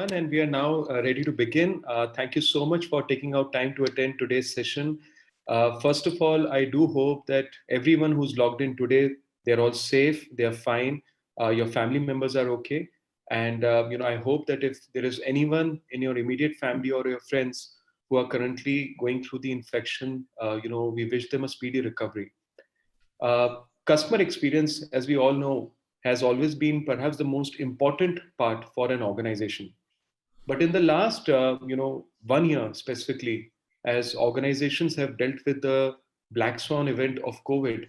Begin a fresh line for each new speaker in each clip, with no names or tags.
everyone, and we are now ready to begin. Thank you so much for taking out time to attend today's session. First of all, I do hope that everyone who's logged in today, they're all safe, they're fine, your family members are okay, and I hope that if there is anyone in your immediate family or your friends who are currently going through the infection, we wish them a speedy recovery. Customer experience, as we all know, has always been perhaps the most important part for an organization. But in the last, 1 year specifically, as organizations have dealt with the black swan event of COVID,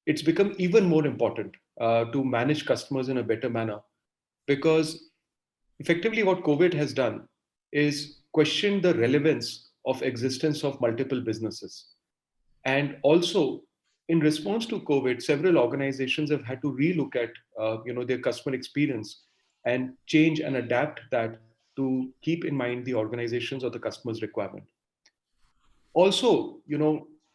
it's become even more important to manage customers in a better manner, because effectively what COVID has done is question the relevance of existence of multiple businesses. And also, in response to COVID, several organizations have had to relook at their customer experience and change and adapt that to keep in mind the organizations or the customer's requirement. Also,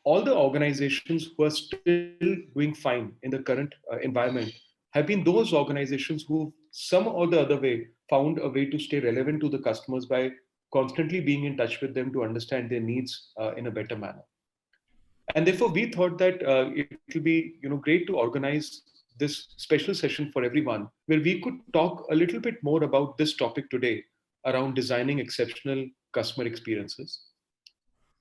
all the organizations who are still doing fine in the current environment have been those organizations who, some or the other way, found a way to stay relevant to the customers by constantly being in touch with them to understand their needs in a better manner. And therefore, we thought that it will be great to organize this special session for everyone, where we could talk a little bit more about this topic today around designing exceptional customer experiences.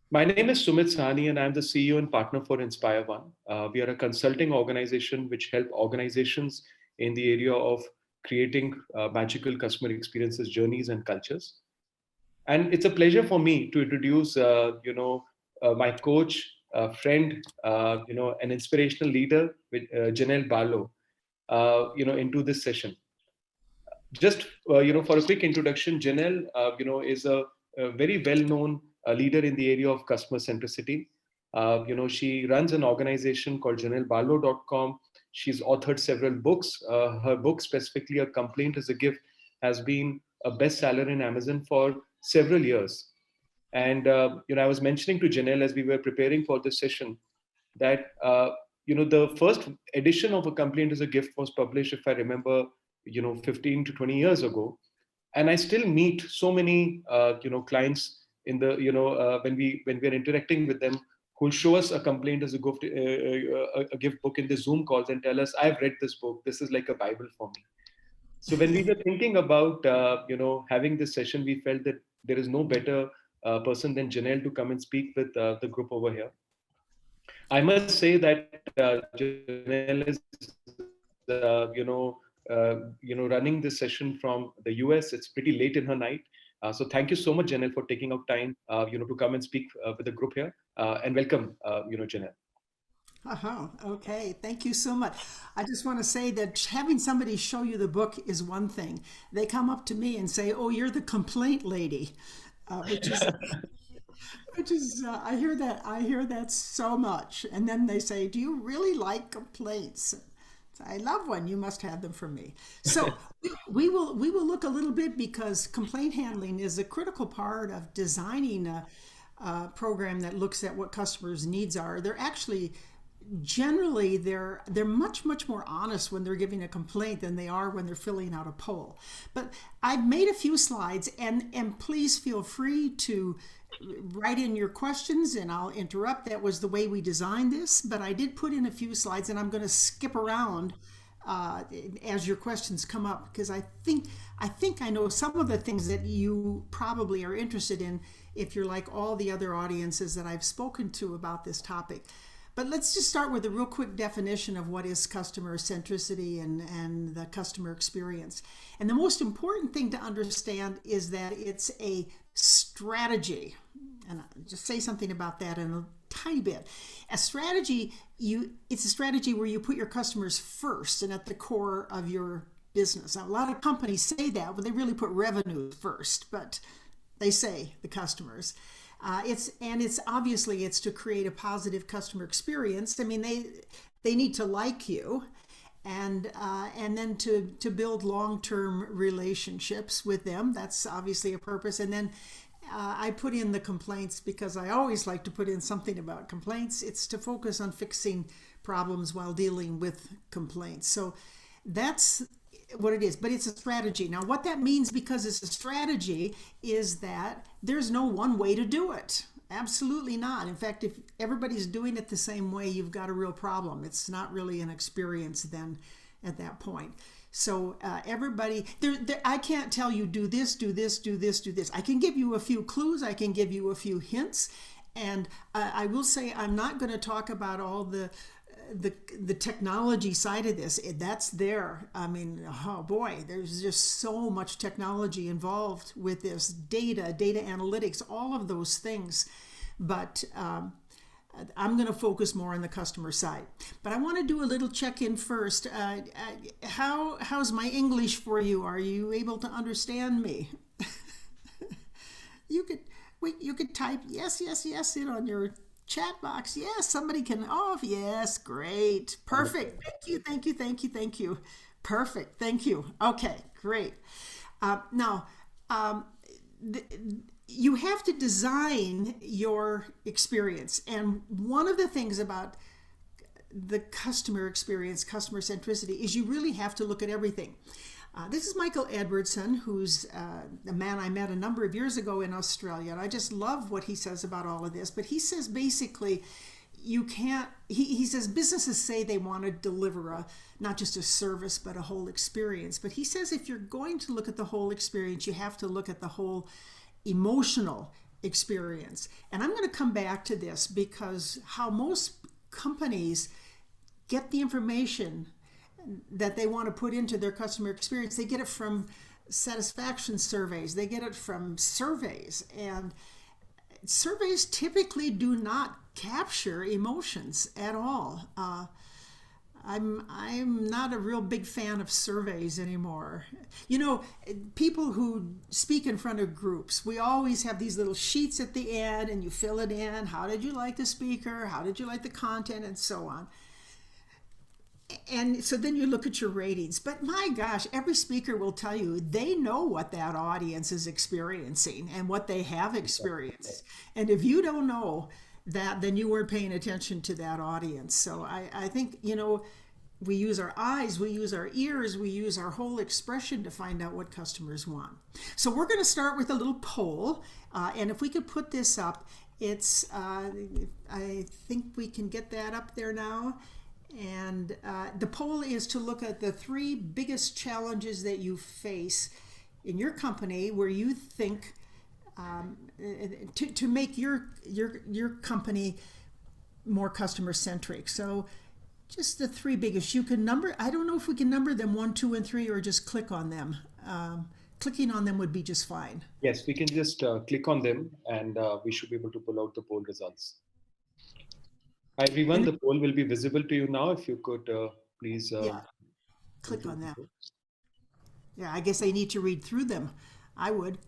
My name is Sumit Sahani, and I'm the CEO and partner for InspireOne. We are a consulting organization which help organizations in the area of creating magical customer experiences, journeys, and cultures. And it's a pleasure for me to introduce, my coach, friend, an inspirational leader, with Janelle Barlow, into this session. Just for a quick introduction, Janelle, is a very well-known leader in the area of customer centricity. She runs an organization called JanelleBarlow.com. She's authored several books. Her book, specifically "A Complaint is a Gift," has been a bestseller in Amazon for several years. And I was mentioning to Janelle as we were preparing for this session that the first edition of "A Complaint is a Gift" was published, if I remember, 15 to 20 years ago. And I still meet so many clients in the when we're interacting with them, who'll show us a complaint as a gift book in the Zoom calls and tell us, "I've read this book. This is like a Bible for me." So when we were thinking about having this session, we felt that there is no better person than Janelle to come and speak with the group over here. I must say that Janelle is running this session from the US. It's pretty late in her night. So thank you so much, Janelle, for taking out time to come and speak with the group here. And welcome, Janelle.
Okay, thank you so much. I just want to say that having somebody show you the book is one thing. They come up to me and say, "Oh, you're the complaint lady," which is I hear that so much. And then they say, "Do you really like complaints?" So I love one. You must have them from me. So we will look a little bit, because complaint handling is a critical part of designing a program that looks at what customers' needs are. They're actually generally they're much more honest when they're giving a complaint than they are when they're filling out a poll. But I've made a few slides, and please feel free to write in your questions and I'll interrupt. That was the way we designed this, but I did put in a few slides, and I'm going to skip around as your questions come up, because I think I know some of the things that you probably are interested in if you're like all the other audiences that I've spoken to about this topic. But let's just start with a real quick definition of what is customer centricity and the customer experience. And the most important thing to understand is that it's a strategy. And I'll just say something about that in a tiny bit. A strategy, it's a strategy where you put your customers first and at the core of your business. Now, a lot of companies say that, but they really put revenue first, but they say the customers. It's obviously to create a positive customer experience. I mean, they need to like you, and then to build long-term relationships with them. That's obviously a purpose. And then I put in the complaints because I always like to put in something about complaints. It's to focus on fixing problems while dealing with complaints. So That's what it is, but it's a strategy. Now, what that means, because it's a strategy, is that there's no one way to do it. Absolutely not. In fact, if everybody's doing it the same way, you've got a real problem. It's not really an experience then at that point. So everybody, I can't tell you do this, do this, do this, do this. I can give you a few clues. I can give you a few hints. And I will say I'm not going to talk about all the technology side of this. That's there. I mean, oh boy, there's just so much technology involved with this: data analytics, all of those things. But I'm going to focus more on the customer side. But I want to do a little check-in first. How's my English for you? Are you able to understand me? You could you could type yes, yes, yes in on your chat box. Yes, somebody can. Oh, yes, great, perfect. Thank you, thank you, thank you, thank you. Perfect, thank you. Okay, great. Now, th- you have to design your experience, and one of the things about the customer experience, customer centricity, is you really have to look at everything. This is Michael Edwardson, who's a man I met a number of years ago in Australia, and I just love what he says about all of this. But he says basically, you can't, he says businesses say they want to deliver not just a service, but a whole experience. But he says if you're going to look at the whole experience, you have to look at the whole emotional experience. And I'm going to come back to this, because how most companies get the information that they want to put into their customer experience, they get it from satisfaction surveys, they get it from surveys, and surveys typically do not capture emotions at all. I'm not a real big fan of surveys anymore. You know, people who speak in front of groups, we always have these little sheets at the end, and you fill it in. How did you like the speaker? How did you like the content? And so on. And so then you look at your ratings. But my gosh, every speaker will tell you they know what that audience is experiencing and what they have experienced. And if you don't know that, then you weren't paying attention to that audience. So I think, you know, we use our eyes, we use our ears, we use our whole expression to find out what customers want. So we're going to start with a little poll. And if we could put this up, it's, I think we can get that up there now. And the poll is to look at the 3 biggest challenges that you face in your company, where you think to make your company more customer centric. So just the 3 biggest. You can number. I don't know if we can number them 1, 2, and 3, or just click on them. Clicking on them would be just fine.
Yes, we can just click on them, and we should be able to pull out the poll results. Hi everyone,
And
the poll will be visible to you now. If you could please
yeah, click on them. Yeah, I guess I need to read through them. I would.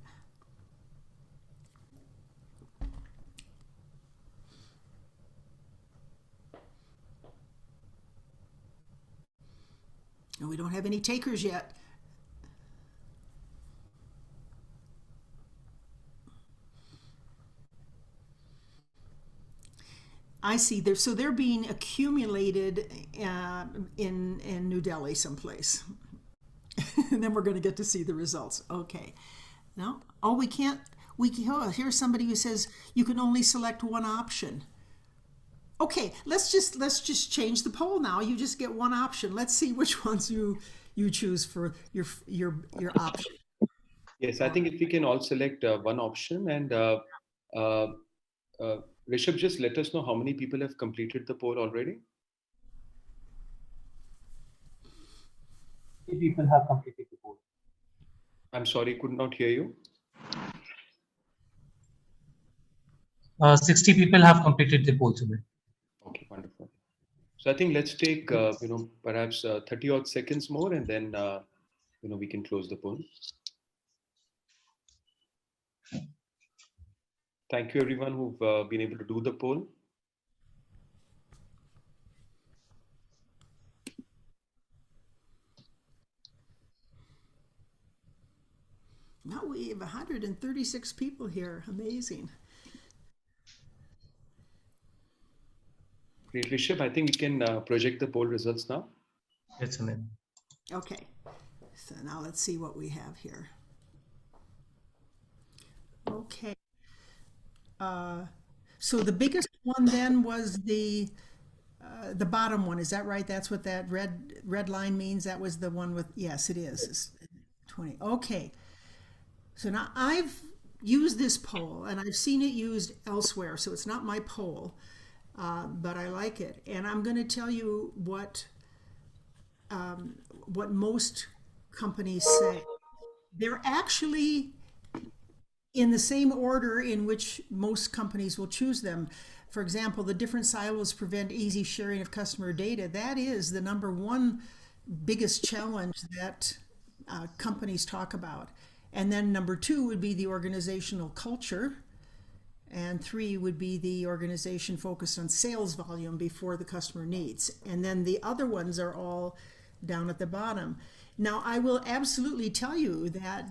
And we don't have any takers yet. I see. They're being accumulated in New Delhi someplace, and then we're going to get to see the results. Okay. No. Oh, we can't. Oh, here's somebody who says you can only select one option. Okay, let's just change the poll now. You just get one option. Let's see which ones you choose for your option.
Yes, I think if we can all select one option, and uh, Rishabh, just let us know how many people have completed the poll already.
60 people have completed the poll.
I'm sorry, could not hear you.
60 people have completed the poll today.
Okay, wonderful. So I think let's take perhaps 30 odd seconds more, and then we can close the poll. Thank you everyone who've been able to do the poll.
Now we have 136 people here. Amazing.
Great, Rishabh. I think we can project the poll results now.
Yes, Sunil.
Okay, so now let's see what we have here. Okay, so the biggest one then was the bottom one. Is that right? That's what that red line means. That was the one with, yes, it is. It's 20. Okay, so now I've used this poll and I've seen it used elsewhere, so it's not my poll, but I like it. And I'm going to tell you what most companies say. They're actually in the same order in which most companies will choose them. For example, the different silos prevent easy sharing of customer data. That is the number one biggest challenge that companies talk about. And then number two would be the organizational culture. And three would be the organization focused on sales volume before the customer needs. And then the other ones are all down at the bottom. Now, I will absolutely tell you that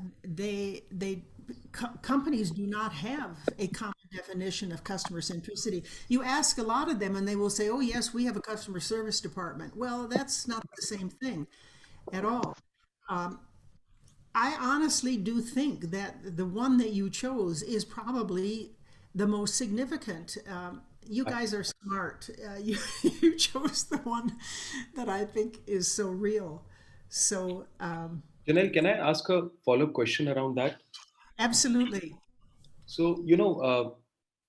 companies do not have a common definition of customer centricity. You ask a lot of them and they will say, oh, yes, we have a customer service department. Well, that's not the same thing at all. I honestly do think that the one that you chose is probably the most significant. You guys are smart. You chose the one that I think is so real. So,
Janelle, can I ask a follow-up question around that?
absolutely.
So,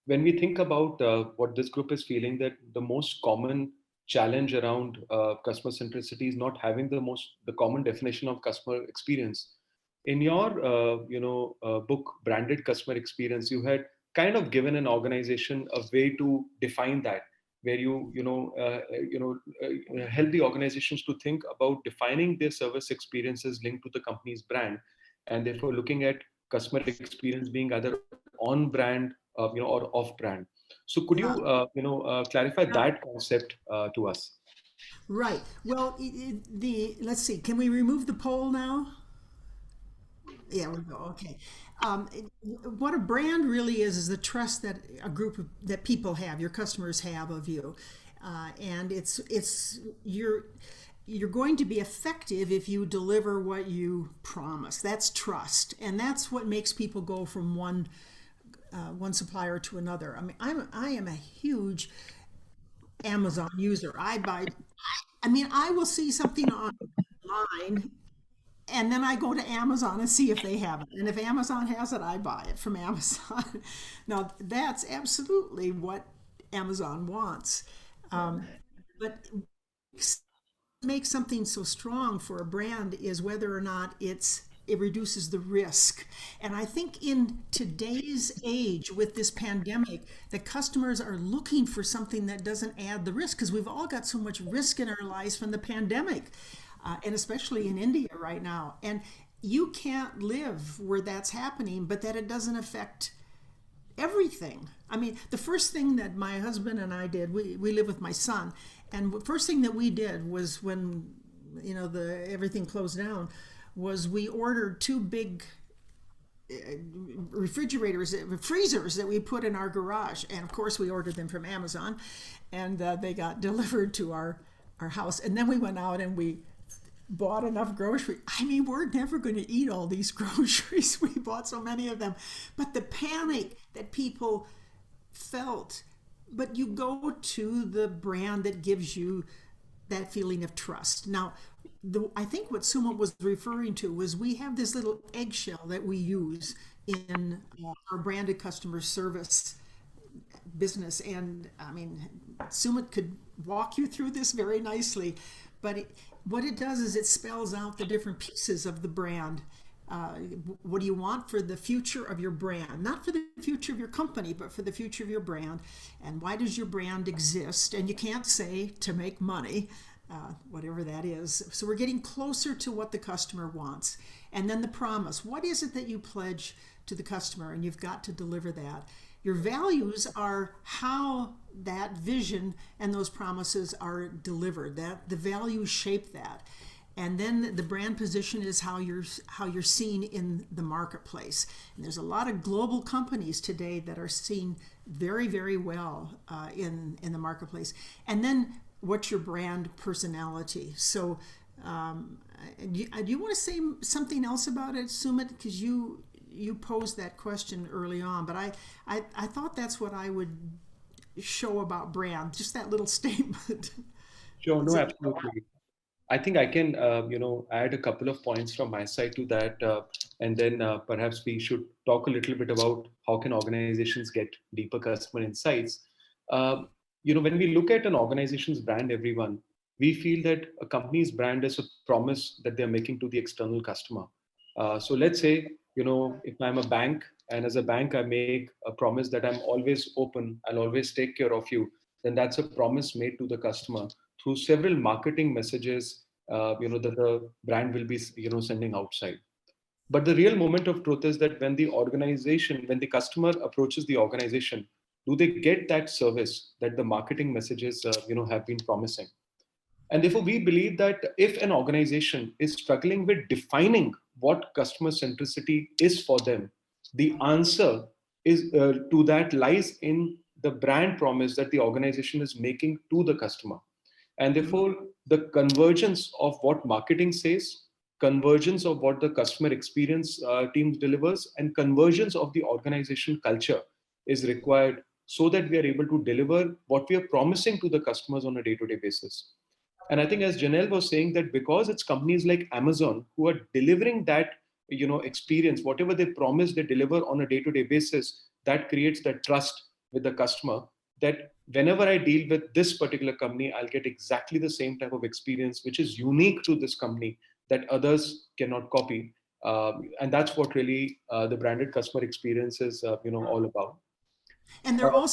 when we think about what this group is feeling, that the most common challenge around customer centricity is not having the common definition of customer experience. In your, book, Branded Customer Experience, you had kind of given an organization a way to define that, where help the organizations to think about defining their service experiences linked to the company's brand, and therefore looking at customer experience being either on brand, or off brand. So could
Yeah.
you, clarify that concept to us?
Right. Well, let's see. Can we remove the poll now? Yeah, we go. Okay. What a brand really is the trust that a group that people have, your customers have of you, and it's you're going to be effective if you deliver what you promise. That's trust, and that's what makes people go from one supplier to another. I mean, I am a huge Amazon user. I mean, I will see something online and then I go to Amazon and see if they have it. And if Amazon has it, I buy it from Amazon. Now, that's absolutely what Amazon wants. But makes something so strong for a brand is whether or not it reduces the risk. And I think in today's age with this pandemic, the customers are looking for something that doesn't add the risk because we've all got so much risk in our lives from the pandemic, and especially in India right now. And you can't live where that's happening, but that it doesn't affect everything. I mean, the first thing that my husband and I did, we live with my son, and the first thing that we did was when the everything closed down, was we ordered two big refrigerators, freezers that we put in our garage, and of course we ordered them from Amazon, and they got delivered to our house, and then we went out and we bought enough groceries. I mean, we're never going to eat all these groceries. We bought so many of them. But the panic that people felt, but you go to the brand that gives you that feeling of trust. Now, I think what Suma was referring to was we have this little eggshell that we use in our branded customer service business. And I mean, Sumit could walk you through this very nicely, but what it does is it spells out the different pieces of the brand. What do you want for the future of your brand? Not for the future of your company, but for the future of your brand. And why does your brand exist? And you can't say to make money, whatever that is. So we're getting closer to what the customer wants. And then the promise. What is it that you pledge to the customer? And you've got to deliver that. Your values are how that vision and those promises are delivered. That the values shape that. And then the brand position is how you're seen in the marketplace. And there's a lot of global companies today that are seen very, very well in the marketplace. And then what's your brand personality? So Do you want to say something else about it, Sumit? Because you posed that question early on, but I thought that's what I would show about brand, just that little statement.
Sure,
Is
no,
it?
absolutely. I think I can, add a couple of points from my side to that, and then perhaps we should talk a little bit about how can organizations get deeper customer insights. When we look at an organization's brand, everyone, we feel that a company's brand is a promise that they're making to the external customer. So let's say, if I'm a bank, and as a bank, I make a promise that I'm always open, I'll always take care of you, then that's a promise made to the customer through several marketing messages, that the brand will be, sending outside. But the real moment of truth is that when the customer approaches the organization, do they get that service that the marketing messages, have been promising? And therefore, we believe that if an organization is struggling with defining what customer centricity is for them, the answer is to that lies in the brand promise that the organization is making to the customer. And therefore, the convergence of what marketing says, convergence of what the customer experience team delivers, and convergence of the organization culture is required so that we are able to deliver what we are promising to the customers on a day-to-day basis. And I think, as Janelle was saying, that because it's companies like Amazon who are delivering that, experience, whatever they promise, they deliver on a day-to-day basis, that creates that trust with the customer, that whenever I deal with this particular company, I'll get exactly the same type of experience, which is unique to this company that others cannot copy. And that's what really the branded customer experience is, all about.
And
Uh,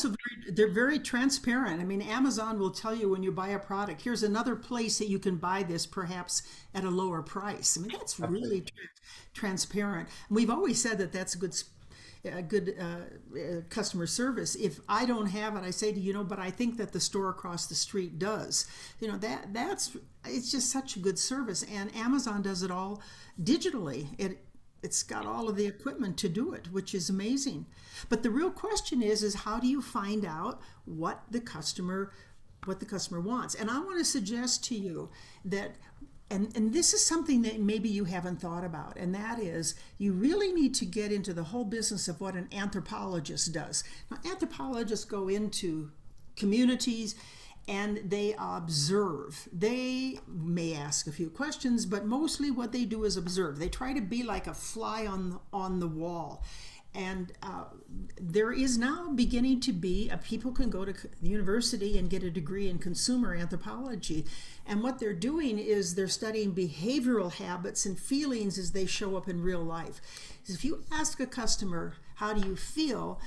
they're very transparent. I mean, Amazon will tell you when you buy a product, here's another place that you can buy this perhaps at a lower price. I mean, that's really
Absolutely.
transparent. And we've always said that that's a good customer service. If I don't have it, I say to you, but I think that the store across the street does. That's it's just such a good service, and Amazon does it all digitally. It's got all of the equipment to do it, which is amazing. But the real question is how do you find out what the customer wants? And I want to suggest to you that and this is something that maybe you haven't thought about, and that is you really need to get into the whole business of what an anthropologist does. Now, anthropologists go into communities and they observe. They may ask a few questions, but mostly what they do is observe. They try to be like a fly on the wall. And there is now beginning to be people can go to the university and get a degree in consumer anthropology, and what they're doing is they're studying behavioral habits and feelings as they show up in real life. If you ask a customer, how do you feel,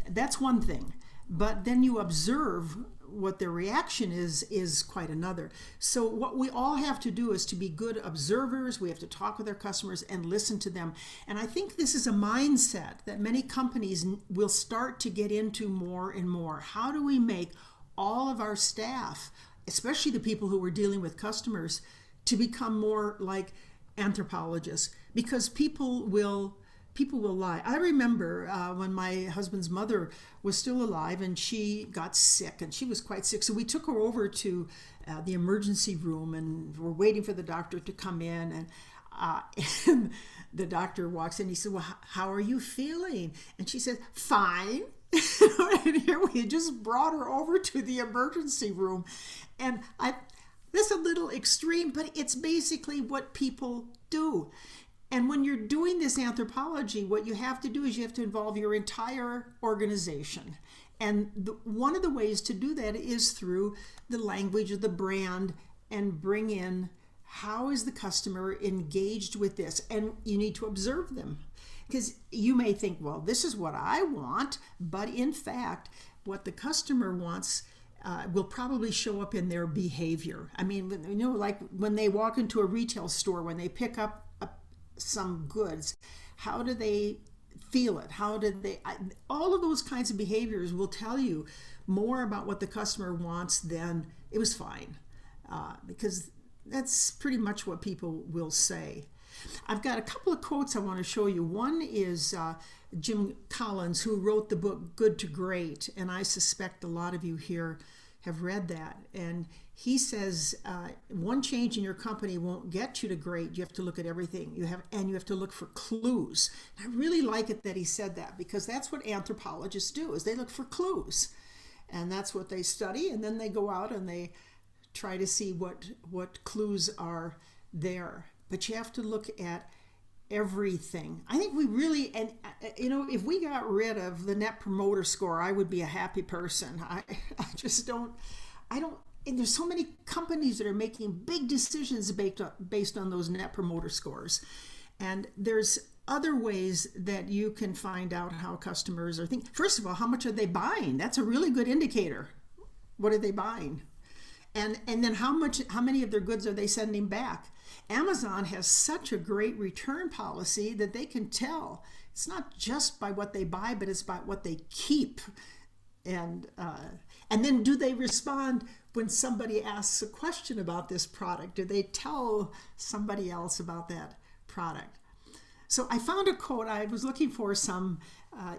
that's one thing, but then you observe what their reaction is quite another. So what we all have to do is to be good observers. We have to talk with our customers and listen to them. And I think this is a mindset that many companies will start to get into more and more. How do we make all of our staff, especially the people who are dealing with customers, to become more like anthropologists? Because people will lie. I remember when my husband's mother was still alive and she got sick, and she was quite sick. So we took her over to the emergency room, and we're waiting for the doctor to come in. And the doctor walks in. He said, "Well, how are you feeling?" And she said, "Fine." And here we had just brought her over to the emergency room. And this is a little extreme, but it's basically what people do. And when you're doing this anthropology, what you have to do is you have to involve your entire organization. And one of the ways to do that is through the language of the brand, and bring in how is the customer engaged with this. And you need to observe them. Because you may think, well, this is what I want, but in fact, what the customer wants will probably show up in their behavior. I mean, like when they walk into a retail store, when they pick up some goods, how do they feel it? All of those kinds of behaviors will tell you more about what the customer wants than it was fine, because that's pretty much what people will say. I've got a couple of quotes I want to show you. One is Jim Collins, who wrote the book Good to Great, and I suspect a lot of you here have read that, and he says one change in your company won't get you to great. You have to look at everything. You have to look for clues. I really like it that he said that, because that's what anthropologists do, is they look for clues, and that's what they study, and then they go out and they try to see what clues are there. But you have to look at everything. I think we really, and if we got rid of the net promoter score, I would be a happy person. I just don't, and there's so many companies that are making big decisions based on those net promoter scores. And there's other ways that you can find out how customers are thinking. First of all, how much are they buying? That's a really good indicator. What are they buying? And then how many of their goods are they sending back? Amazon has such a great return policy that they can tell. It's not just by what they buy, but it's by what they keep. And then do they respond when somebody asks a question about this product? Do they tell somebody else about that product? So I found a quote. I was looking for some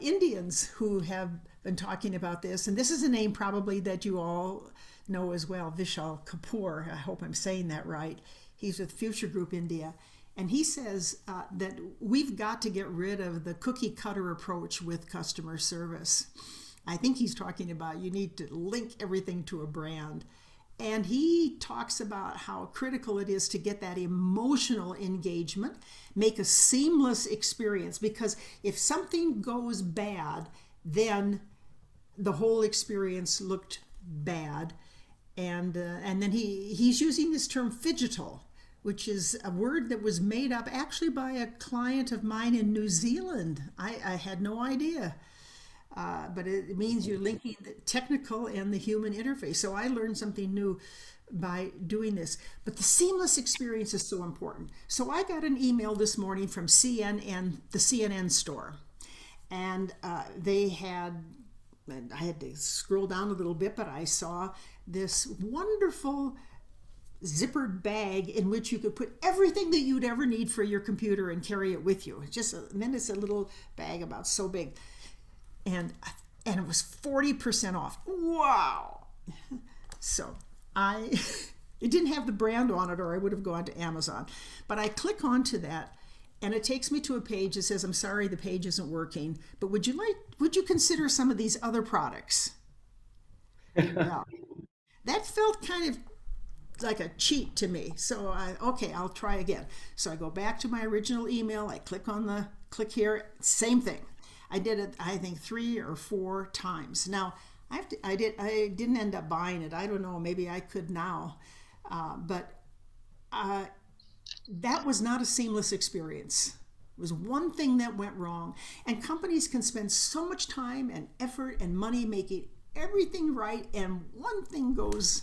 Indians who have been talking about this, and this is a name probably that you all know as well, Vishal Kapoor. I hope I'm saying that right. He's with Future Group India. And he says that we've got to get rid of the cookie cutter approach with customer service. I think he's talking about you need to link everything to a brand. And he talks about how critical it is to get that emotional engagement, make a seamless experience, because if something goes bad, then the whole experience looked bad. And then he's using this term phygital, which is a word that was made up actually by a client of mine in New Zealand. I had no idea. But it means you're linking the technical and the human interface. So I learned something new by doing this. But the seamless experience is so important. So I got an email this morning from CNN, the CNN store. And I had to scroll down a little bit, but I saw this wonderful zippered bag in which you could put everything that you'd ever need for your computer and carry it with you. Then it's a little bag about so big. And it was 40% off. Wow. So it didn't have the brand on it, or I would have gone to Amazon. But I click onto that, and it takes me to a page that says, I'm sorry, the page isn't working, but would you consider some of these other products? Well, that felt kind of like a cheat to me. So I'll try again. So I go back to my original email. I click here, same thing. I did it, I think, 3 or 4 times. Now, I didn't end up buying it. I don't know, maybe I could now. But that was not a seamless experience. It was one thing that went wrong. And companies can spend so much time and effort and money making everything right, and one thing goes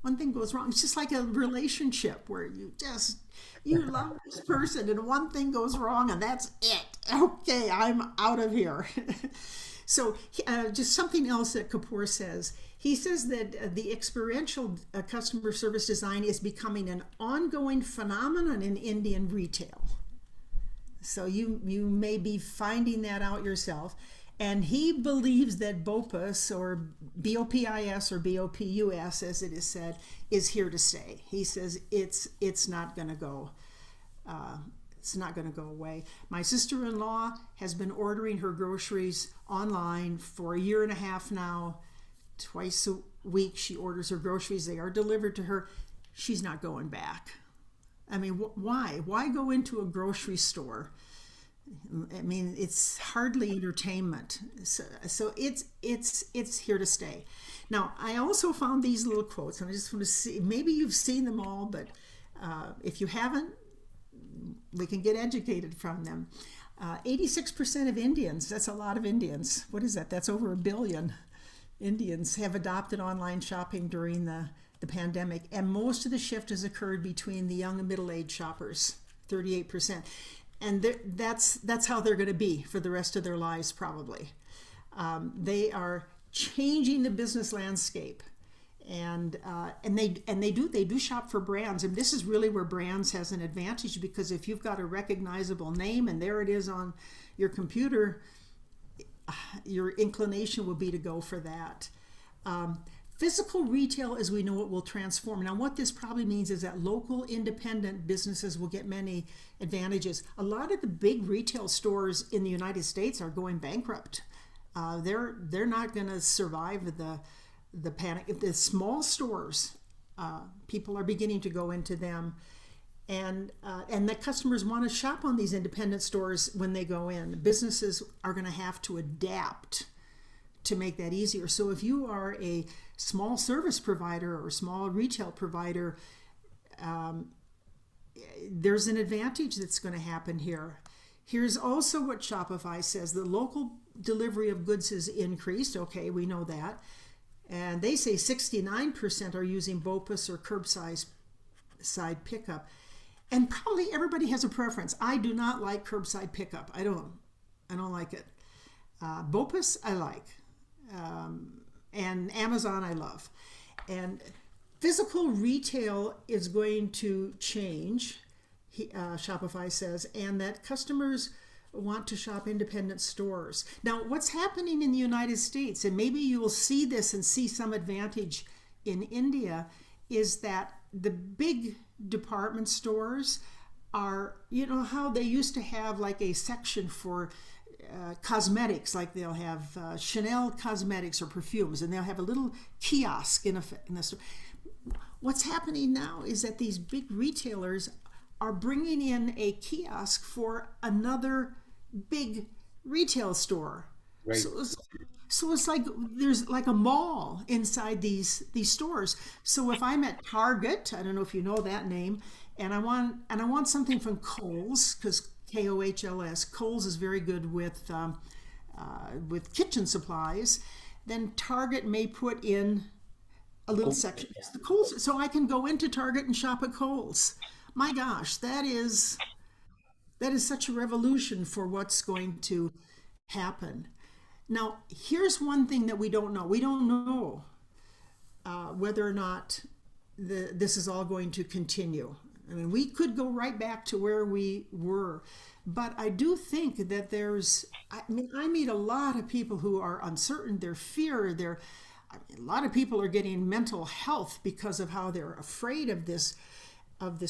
wrong. It's just like a relationship where you love this person and one thing goes wrong and that's it. Okay, I'm out of here. So just something else that Kapoor says. He says that the experiential customer service design is becoming an ongoing phenomenon in Indian retail. So you may be finding that out yourself. And he believes that BOPUS, or BOPIS, or BOPUS, as it is said, is here to stay. He says it's not going to go. It's not going to go away. My sister-in-law has been ordering her groceries online for 1.5 years now. Twice a week she orders her groceries. They are delivered to her. She's not going back. I mean, why? Why go into a grocery store? I mean, it's hardly entertainment. So it's here to stay. Now, I also found these little quotes, and I just want to see, maybe you've seen them all, but if you haven't, we can get educated from them. 86% of Indians, that's a lot of Indians. What is that? That's over 1 billion Indians have adopted online shopping during the pandemic, and most of the shift has occurred between the young and middle-aged shoppers, 38%. And that's how they're going to be for the rest of their lives, probably. They are changing the business landscape, and they do shop for brands. And this is really where brands has an advantage, because if you've got a recognizable name and there it is on your computer, your inclination will be to go for that. Physical retail, as we know it, will transform. Now, what this probably means is that local independent businesses will get many advantages. A lot of the big retail stores in the United States are going bankrupt. They're not going to survive the panic. The small stores, people are beginning to go into them, and the customers want to shop on these independent stores when they go in. Businesses are going to have to adapt to make that easier. So if you are a small service provider or small retail provider, there's an advantage that's going to happen here. Here's also what Shopify says: the local delivery of goods has increased. Okay, we know that. And they say 69% are using BOPUS or curbside pickup. And probably everybody has a preference. I do not like curbside pickup. I don't like it. BOPUS I like. And Amazon I love. And physical retail is going to change, Shopify says, and that customers want to shop independent stores. Now, what's happening in the United States, and maybe you will see this and see some advantage in India, is that the big department stores are, you know how they used to have like a section for cosmetics, like they'll have Chanel cosmetics or perfumes, and they'll have a little kiosk in the store. What's happening now is that these big retailers are bringing in a kiosk for another big retail store.
Right.
So it's like there's like a mall inside these stores. So if I'm at Target, I don't know if you know that name, and I want something from Kohl's, because Kohls, Kohl's is very good with kitchen supplies, then Target may put in a little section. The Kohl's, so I can go into Target and shop at Kohl's. My gosh, that is such a revolution for what's going to happen. Now, here's one thing that we don't know. We don't know whether or not this is all going to continue. I mean, we could go right back to where we were, but I do think that I meet a lot of people who are uncertain, they're fear, a lot of people are getting mental health because of how they're afraid of this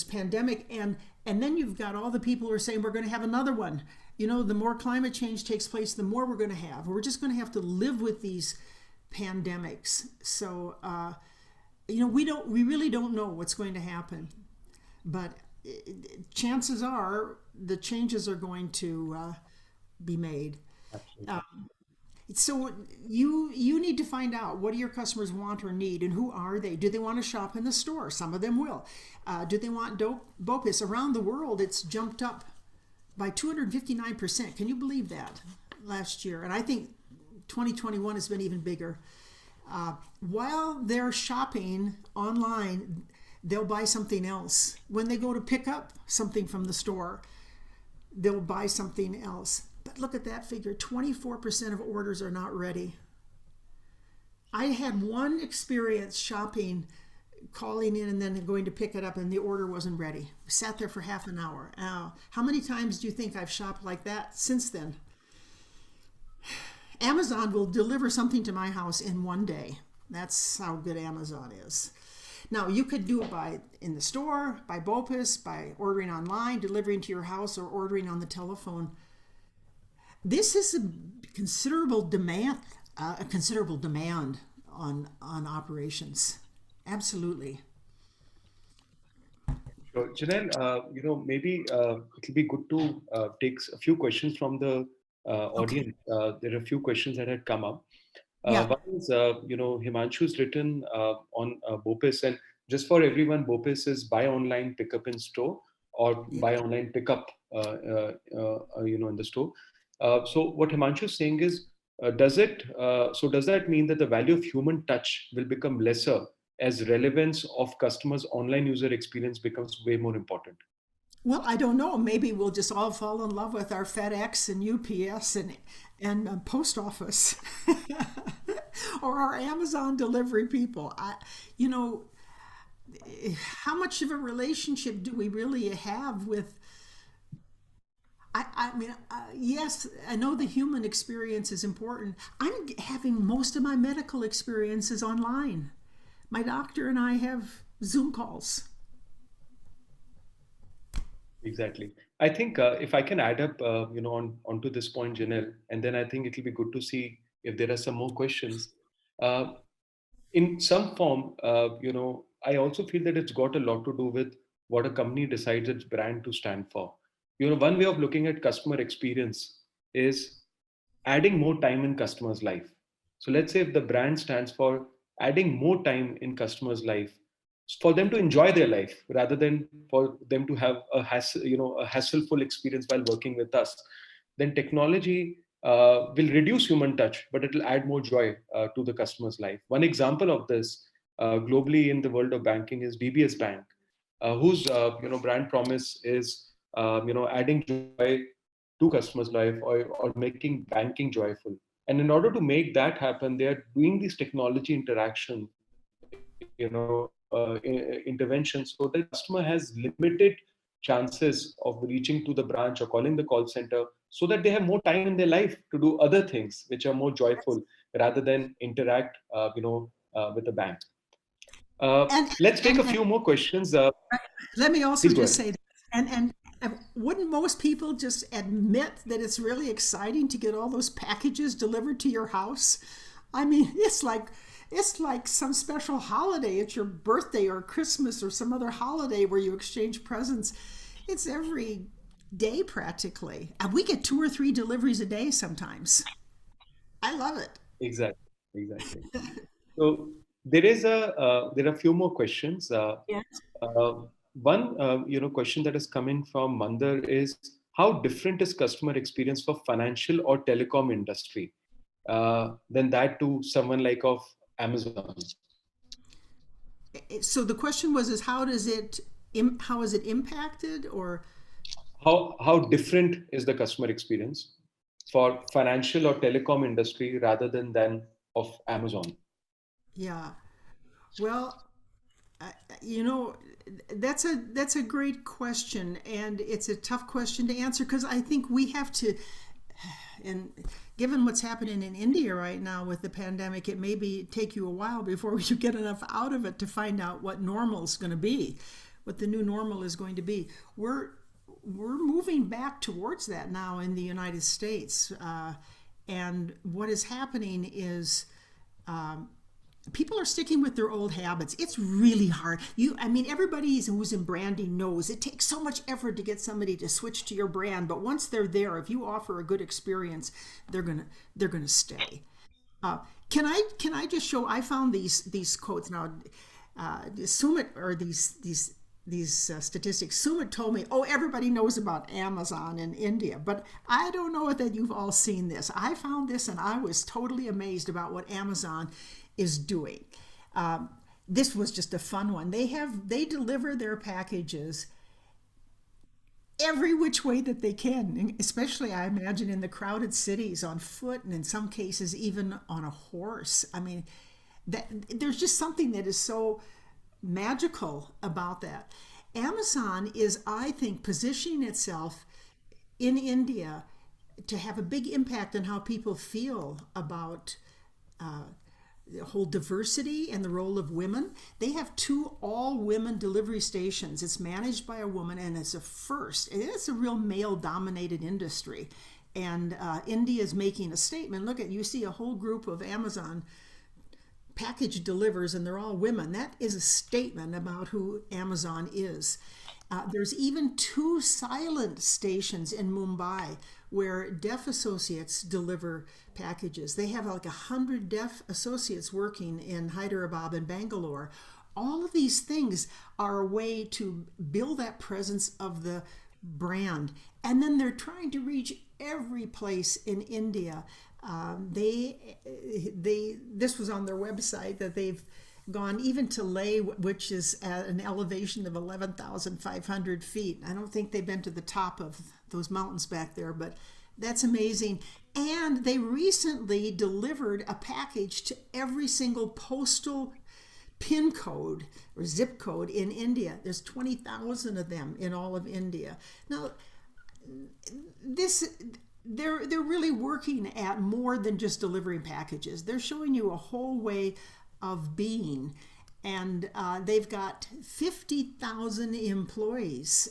pandemic, and then you've got all the people who are saying we're going to have another one. You know, the more climate change takes place, the more we're going to have. We're just going to have to live with these pandemics. So, we really don't know what's going to happen, but chances are the changes are going to be made. So you need to find out, what do your customers want or need, and who are they? Do they want to shop in the store? Some of them will. Do they want BOPUS? Around the world, it's jumped up by 259%. Can you believe that? Last year. And I think 2021 has been even bigger. While they're shopping online, they'll buy something else. When they go to pick up something from the store, they'll buy something else. But look at that figure, 24% of orders are not ready. I had one experience shopping, calling in and then going to pick it up, and the order wasn't ready. We sat there for half an hour. How many times do you think I've shopped like that since then? Amazon will deliver something to my house in one day. That's how good Amazon is. Now, you could do it in the store, by BOPUS, by ordering online, delivering to your house, or ordering on the telephone. This is a considerable demand on operations. Absolutely.
So, Janelle, maybe it'll be good to take a few questions from the audience. There are a few questions that had come up.
Yeah.
One is, Himanshu's written on BOPUS, and just for everyone, BOPUS is buy online, pick up in store, or buy online, pick up, in the store. So what Himanshu is saying is, does that mean that the value of human touch will become lesser as relevance of customers' online user experience becomes way more important?
Well, I don't know. Maybe we'll just all fall in love with our FedEx and UPS and post office, or our Amazon delivery people. How much of a relationship do we really have with? I mean, yes, I know the human experience is important. I'm having most of my medical experiences online. My doctor and I have Zoom calls.
Exactly. I think if I can add up, on onto this point, Janelle, and then I think it'll be good to see if there are some more questions. Uh, in some form, I also feel that it's got a lot to do with what a company decides its brand to stand for. One way of looking at customer experience is adding more time in customers' life. So let's say if the brand stands for adding more time in customers' life, for them to enjoy their life rather than for them to have a hassleful experience while working with us, then technology will reduce human touch, but it will add more joy to the customer's life. One example of this globally in the world of banking is DBS Bank, whose brand promise is adding joy to customers' life, or making banking joyful. And in order to make that happen, they are doing these technology interventions so that the customer has limited chances of reaching to the branch or calling the call center, so that they have more time in their life to do other things which are more joyful rather than interact with the bank.
And
Let's take a
and
few more questions.
let me also
Please go
just
ahead.
say that, and wouldn't most people just admit that it's really exciting to get all those packages delivered to your house? I mean, it's like some special holiday. It's your birthday or Christmas or some other holiday where you exchange presents. It's every day practically. And we get 2 or 3 deliveries a day sometimes. I love it.
Exactly, exactly. So there are a few more questions.
Yes.
Uh, One question that is coming from Mandar is, how different is customer experience for financial or telecom industry than that to someone like of Amazon?
So the question was, is how is it impacted or
How different is the customer experience for financial or telecom industry rather than of Amazon?
yeah. Well, I- you know, that's a great question, and it's a tough question to answer because I think we have to. And given what's happening in India right now with the pandemic, it may be take you a while before you get enough out of it to find out what normal is going to be, what the new normal is going to be. We're moving back towards that now in the United States, and what is happening is people are sticking with their old habits. It's really hard. I mean, everybody who's in branding knows it takes so much effort to get somebody to switch to your brand. But once they're there, if you offer a good experience, they're gonna stay. Uh, can I just show? I found these quotes now. Sumit, or these statistics. Sumit told me, oh, everybody knows about Amazon in India, but I don't know that you've all seen this. I found this and I was totally amazed about what Amazon is doing. This was just a fun one. They deliver their packages every which way that they can, especially I imagine in the crowded cities on foot and in some cases even on a horse. I mean, there's just something that is so magical about that. Amazon is, I think, positioning itself in India to have a big impact on how people feel about the whole diversity and the role of women. They have 2 all-women delivery stations. It's managed by a woman, and it's a first. It's a real male-dominated industry, and India is making a statement. Look, you see a whole group of Amazon package delivers, and they're all women. That is a statement about who Amazon is. There's even 2 silent stations in Mumbai where deaf associates deliver packages. They have like 100 deaf associates working in Hyderabad and Bangalore. All of these things are a way to build that presence of the brand. And then they're trying to reach every place in India. This was on their website that they've gone even to Leh, which is at an elevation of 11,500 feet. I don't think they've been to the top of those mountains back there, but that's amazing. And they recently delivered a package to every single postal pin code or zip code in India. There's 20,000 of them in all of India. Now, this they're really working at more than just delivering packages. They're showing you a whole way of being, and they've got 50,000 employees.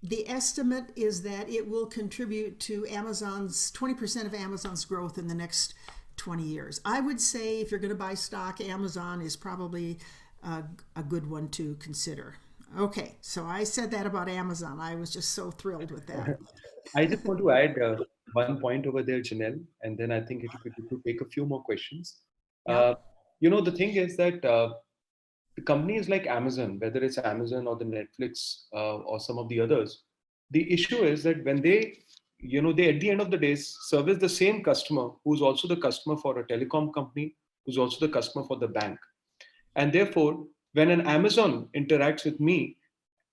The estimate is that it will contribute to Amazon's 20% of Amazon's growth in the next 20 years. I would say if you're going to buy stock, Amazon is probably a good one to consider. Okay, so I said that about Amazon. I was just so thrilled with that.
I just want to add one point over there, Janelle, and then I think it would be good to take a few more questions.
Yep.
Uh, the thing is that the companies like Amazon, whether it's Amazon or the Netflix or some of the others, the issue is that when they at the end of the day service the same customer who's also the customer for a telecom company, who's also the customer for the bank. And therefore, when an Amazon interacts with me,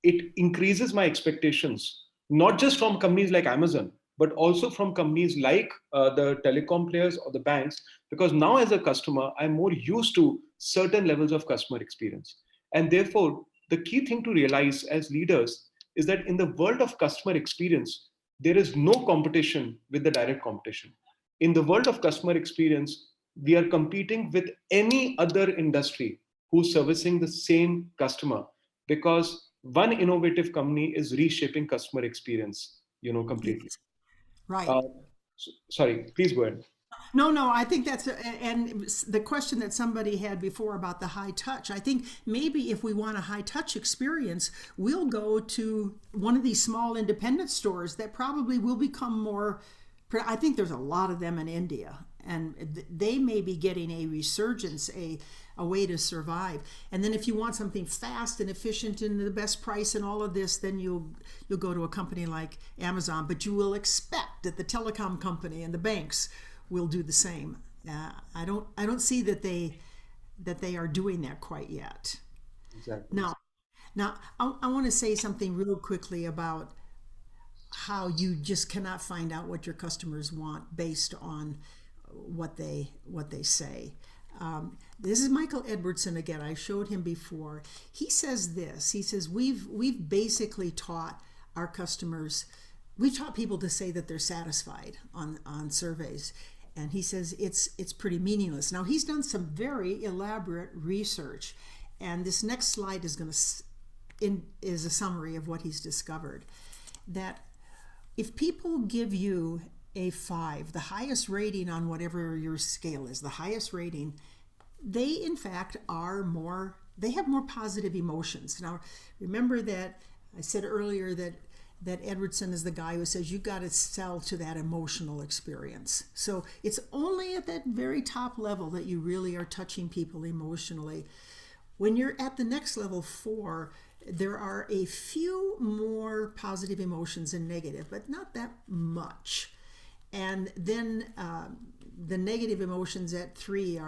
it increases my expectations, not just from companies like Amazon, but also from companies like the telecom players or the banks, because now as a customer, I'm more used to certain levels of customer experience. And therefore, the key thing to realize as leaders is that in the world of customer experience, there is no competition with the direct competition. In the world of customer experience, we are competing with any other industry who's servicing the same customer, because one innovative company is reshaping customer experience, completely.
Yes. Right.
Uh, Sorry, please go ahead.
No, no, I think and the question that somebody had before about the high touch, I think maybe if we want a high touch experience, we'll go to one of these small independent stores that probably will become more. I think there's a lot of them in India, and they may be getting a resurgence, a way to survive. And then if you want something fast and efficient and the best price and all of this, then you'll go to a company like Amazon, but you will expect that the telecom company and the banks will do the same. I don't see that they are doing that quite yet.
Exactly.
Now I want to say something real quickly about how you just cannot find out what your customers want based on what they say. This is Michael Edwardson again. I showed him before. He says this. He says we've basically taught our customers. We taught people to say that they're satisfied on surveys, and he says it's pretty meaningless. Now he's done some very elaborate research, and this next slide is is a summary of what he's discovered. That if people give you a 5, the highest rating on whatever your scale is, the highest rating, they in fact they have more positive emotions. Now remember that I said earlier that Edwardson is the guy who says you got to sell to that emotional experience. So it's only at that very top level that you really are touching people emotionally. When you're at the next level, 4, there are a few more positive emotions and negative, but not that much. And then the negative emotions at 3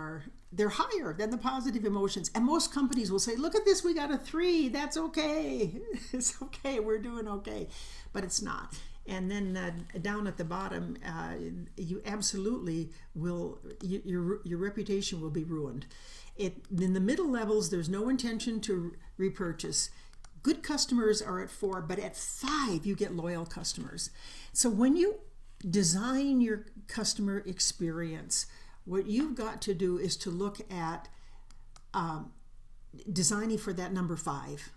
they're higher than the positive emotions. And most companies will say, look at this, we got a 3, that's okay. It's okay, we're doing okay. But it's not. And then down at the bottom, you absolutely will, your reputation will be ruined. In the middle levels, there's no intention to repurchase. Good customers are at 4, but at 5, you get loyal customers. So when you design your customer experience, what you've got to do is to look at designing for that number 5.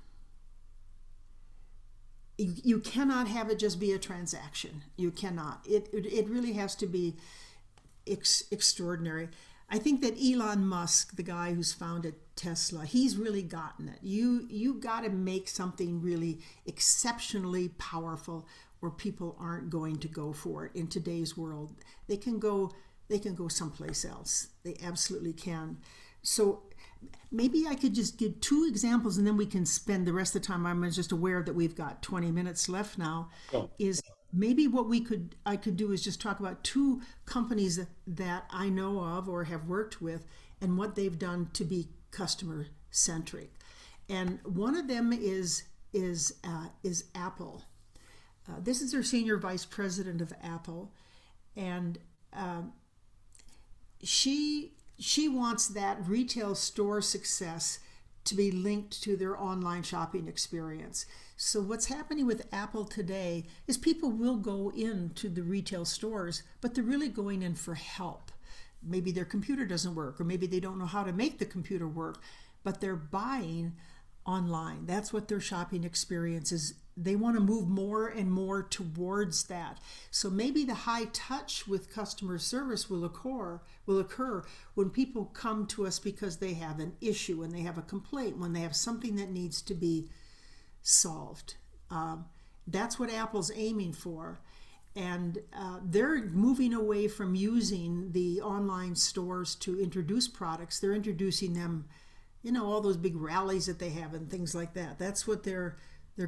You cannot have it just be a transaction. You cannot. It really has to be extraordinary. I think that Elon Musk, the guy who's founded Tesla, he's really gotten it. You got to make something really exceptionally powerful where people aren't going to go for it in today's world. They can go someplace else. They absolutely can. So maybe I could just give 2 examples and then we can spend the rest of the time. I'm just aware that we've got 20 minutes left now.
Sure.
Is maybe what I could do is just talk about 2 companies that I know of or have worked with and what they've done to be customer centric. And one of them is Apple. This is their senior vice president of Apple, and she wants that retail store success to be linked to their online shopping experience. So what's happening with Apple today is people will go into the retail stores, but they're really going in for help. Maybe their computer doesn't work, or maybe they don't know how to make the computer work, but they're buying online. That's what their shopping experience is. They want to move more and more towards that. So maybe the high touch with customer service will occur when people come to us because they have an issue, when they have a complaint, when they have something that needs to be solved. That's what Apple's aiming for. And they're moving away from using the online stores to introduce products. They're introducing them, all those big rallies that they have and things like that. That's what they're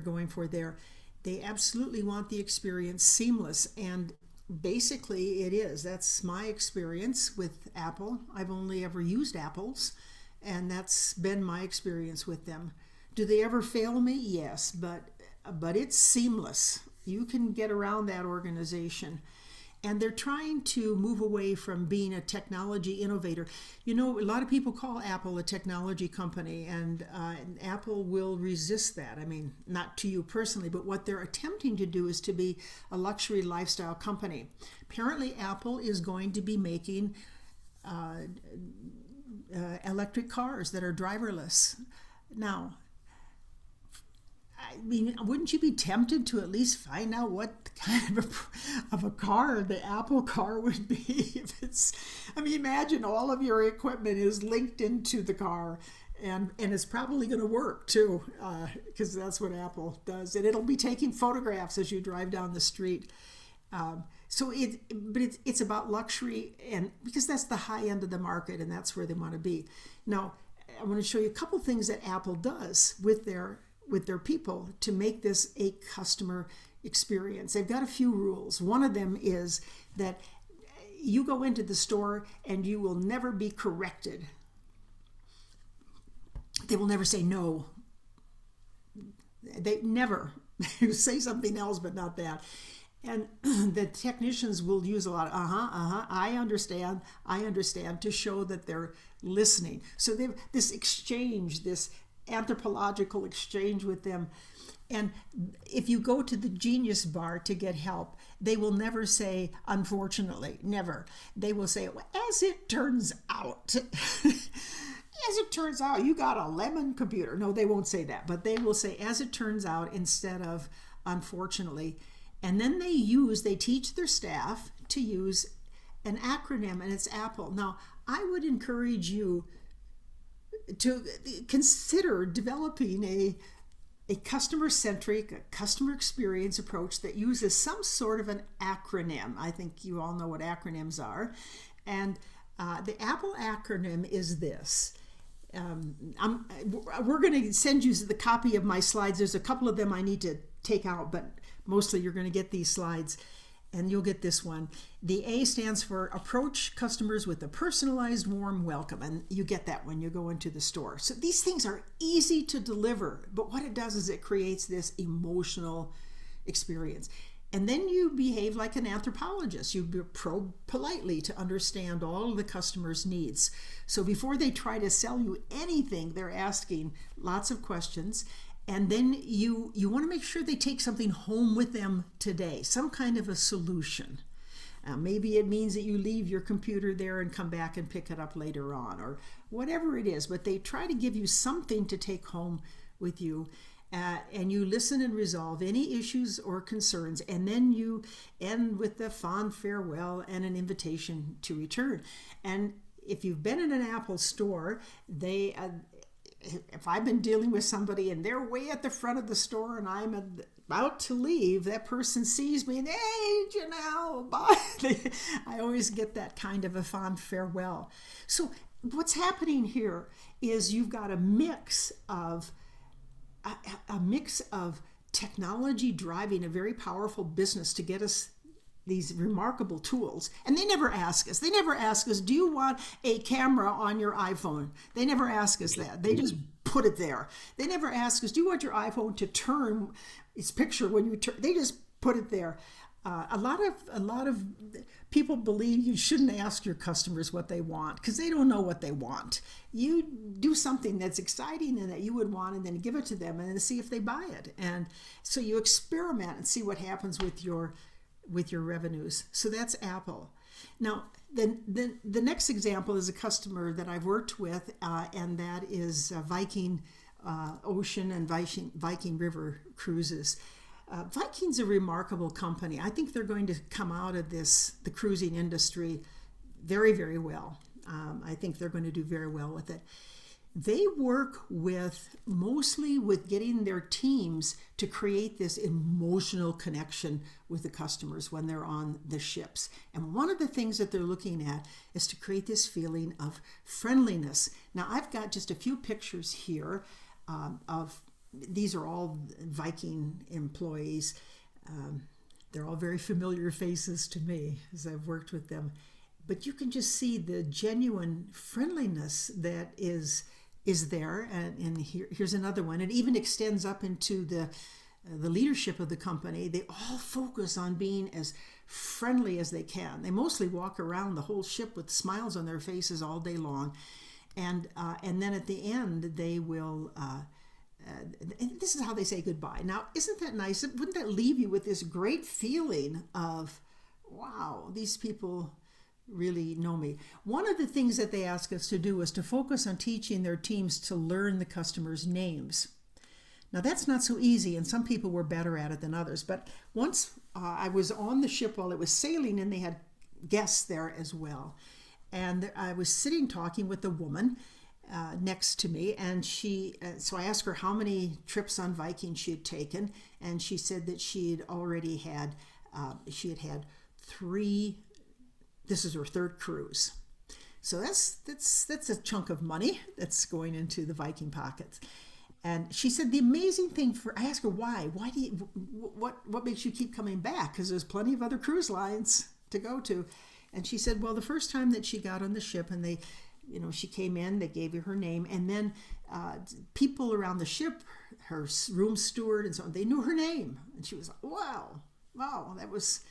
going for there. They absolutely want the experience seamless, and basically it is. That's my experience with Apple. I've only ever used Apples, and that's been my experience with them. Do they ever fail me? Yes, but it's seamless. You can get around that organization. And they're trying to move away from being a technology innovator. A lot of people call Apple a technology company, and Apple will resist that. I mean, not to you personally, but what they're attempting to do is to be a luxury lifestyle company. Apparently, Apple is going to be making electric cars that are driverless. Now, I mean, wouldn't you be tempted to at least find out what kind of a car the Apple car would be? Imagine all of your equipment is linked into the car, and it's probably going to work too, because that's what Apple does. And it'll be taking photographs as you drive down the street. But it's about luxury, and because that's the high end of the market, and that's where they want to be. Now, I want to show you a couple things that Apple does with their people to make this a customer experience. They've got a few rules. One of them is that you go into the store and you will never be corrected. They will never say no. They never say something else, but not that. And the technicians will use a lot of I understand, to show that they're listening. So they have this exchange, this anthropological exchange with them. And if you go to the Genius Bar to get help, they will never say, unfortunately, never. They will say, well, as it turns out, you got a lemon computer. No, they won't say that, but they will say, as it turns out, instead of unfortunately. And then they teach their staff to use an acronym, and it's Apple. Now, I would encourage you to consider developing a customer-centric, a customer experience approach that uses some sort of an acronym. I think you all know what acronyms are. And the Apple acronym is this. We're going to send you the copy of my slides. There's a couple of them I need to take out, but mostly you're going to get these slides. And you'll get this one. The A stands for approach customers with a personalized, warm welcome. And you get that when you go into the store. So these things are easy to deliver, but what it does is it creates this emotional experience. And then you behave like an anthropologist. You probe politely to understand all of the customer's needs. So before they try to sell you anything, they're asking lots of questions. And then you want to make sure they take something home with them today, some kind of a solution. Maybe it means that you leave your computer there and come back and pick it up later on, or whatever it is. But they try to give you something to take home with you. And you listen and resolve any issues or concerns. And then you end with a fond farewell and an invitation to return. And if you've been in an Apple store, if I've been dealing with somebody and they're way at the front of the store and I'm about to leave, that person sees me and, hey, Janelle, bye. I always get that kind of a fond farewell. So what's happening here is you've got a mix of technology driving a very powerful business to get us these remarkable tools. And they never ask us. Do you want a camera on your iPhone? They never ask us that. They just put it there. They never ask us, do you want your iPhone to turn its picture when you turn? They just put it there. A lot of people believe you shouldn't ask your customers what they want because they don't know what they want. You do something that's exciting and that you would want, and then give it to them and then see if they buy it. And so you experiment and see what happens with your revenues. So that's Apple. Now, then the next example is a customer that I've worked with, and that is Viking Ocean and Viking River Cruises. Viking's a remarkable company. I think they're going to come out of the cruising industry, very, very well. I think they're going to do very well with it. They work mostly with getting their teams to create this emotional connection with the customers when they're on the ships. And one of the things that they're looking at is to create this feeling of friendliness. Now, I've got just a few pictures here of these are all Viking employees. They're all very familiar faces to me as I've worked with them. But you can just see the genuine friendliness that is there. And here's another one. It even extends up into the leadership of the company. They all focus on being as friendly as they can. They mostly walk around the whole ship with smiles on their faces all day long. And then at the end, they will... and this is how they say goodbye. Now, isn't that nice? Wouldn't that leave you with this great feeling of, wow, these people really know me? One of the things that they ask us to do is to focus on teaching their teams to learn the customers' names. Now, that's not so easy, and some people were better at it than others. But once I was on the ship while it was sailing, and they had guests there as well. And I was sitting talking with a woman next to me, and so I asked her how many trips on Viking she had taken, and she said that she had had 3. This is her 3rd cruise. So that's a chunk of money that's going into the Viking pockets. And she said the amazing thing I asked her why do you, what makes you keep coming back, because there's plenty of other cruise lines to go to. And she said, well, the first time that she got on the ship and she came in, they gave her name, and then people around the ship, her room steward and so on, they knew her name, and she was like, wow, that was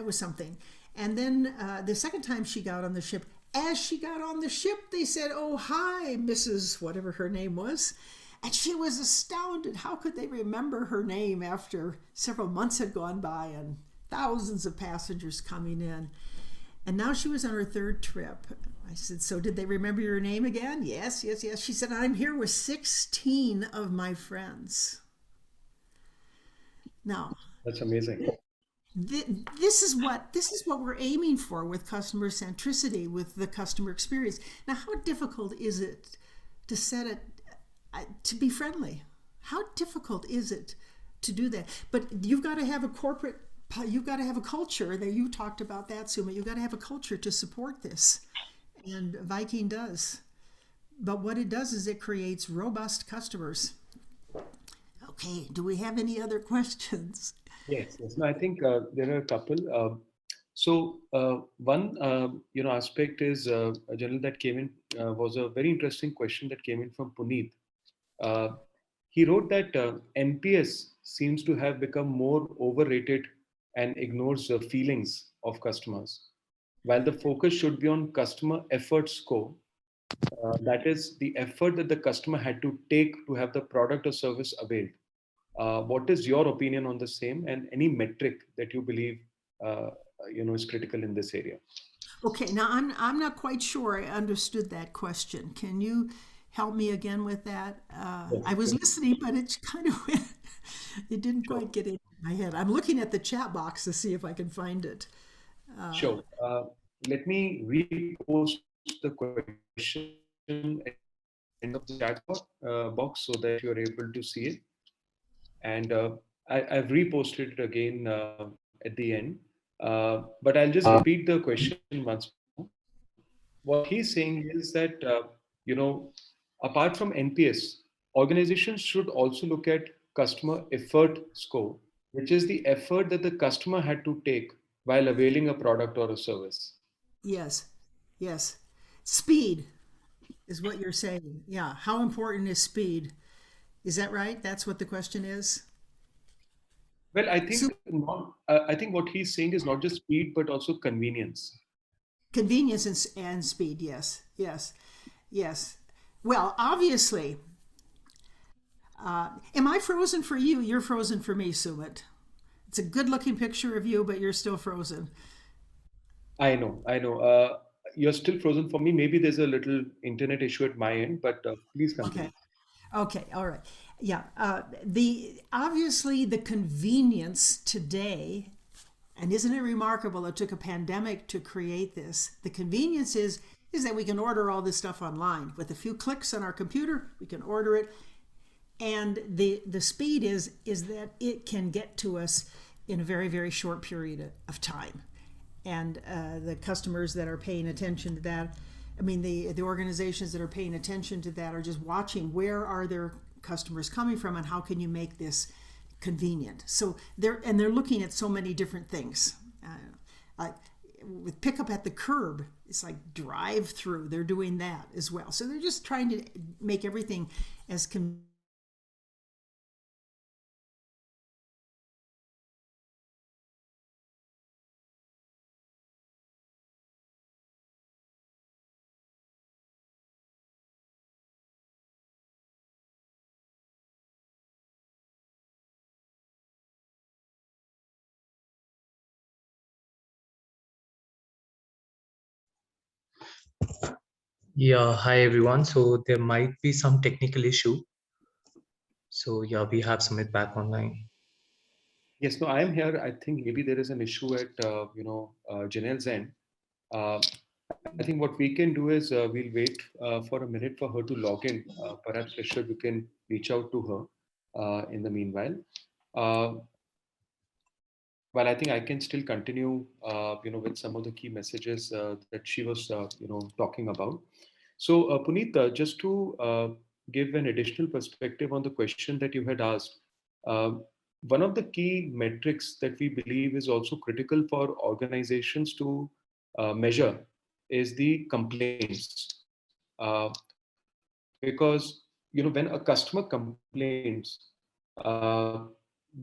something. And then the second time she got on the ship, as she got on the ship, they said, oh, hi, Mrs. whatever her name was. And she was astounded. How could they remember her name after several months had gone by and thousands of passengers coming in? And now she was on her 3rd trip. I said, so did they remember your name again? Yes. She said, I'm here with 16 of my friends. Now,
That's amazing.
this is what we're aiming for with customer centricity, with the customer experience. Now, how difficult is it to set it to be friendly? How difficult is it to do that? But you've got to have a culture that you talked about that, Suma. You've got to have a culture to support this. And Viking does. But what it does is it creates robust customers. Okay, do we have any other questions?
Yes. No, I think there are a couple. One aspect is a journal that came in was a very interesting question that came in from Puneet. Uh, he wrote that NPS seems to have become more overrated and ignores the feelings of customers, while the focus should be on customer effort score. That is the effort that the customer had to take to have the product or service availed. What is your opinion on the same, and any metric that you believe is critical in this area?
Okay, now I'm not quite sure I understood that question. Can you help me again with that?
Yes,
I was
yes.
listening, but it kind of it didn't
Sure.
quite get in my head. I'm looking at the chat box to see if I can find it. Uh,
Sure. Let me repost the question at the end of the box so that you're able to see it. And I've reposted it again at the end. But I'll just repeat the question once more. What he's saying is that, you know, apart from NPS, organizations should also look at customer effort score, which is the effort that the customer had to take while availing a product or a service.
yes, yes. Speed is what you're saying. Yeah. How important is speed? Is that right? That's what the question is?
Well, I
So
think not, I think what he's saying is not just speed but also convenience.
convenience and speed, yes, yes, yes. Well, obviously, am I frozen for you? You're frozen for me, Sumit. It's a good looking picture of you, but you're still frozen.
I know, I know. You're still frozen for me. Maybe there's a little internet issue at my end, but please
Okay.
continue.
Okay, all right. Yeah, the obviously the convenience today, and isn't it remarkable it took a pandemic to create this? The convenience is that we can order all this stuff online with a few clicks on our computer. We can order it, and the speed is that it can get to us in a very short period of time, and the customers that are paying attention to that, I mean the organizations that are paying attention to that are just watching where are their customers coming from and how can you make this convenient. So they're looking at so many different things. Like with pickup at the curb, it's like drive through. They're doing that as well. So they're just trying to make everything as convenient.
Yeah, hi everyone. So there might be some technical issue. So yeah, we have Sumit back online.
Yes, no, I am here. I think maybe there is an issue at Janelle's end. Uh, I think what we can do is we'll wait for a minute for her to log in. Perhaps Rishabh, you can reach out to her in the meanwhile. Uh, well, I think I can still continue, with some of the key messages that she was, talking about. So, Puneet, just to give an additional perspective on the question that you had asked, uh, one of the key metrics that we believe is also critical for organizations to measure is the complaints. Because when a customer complains,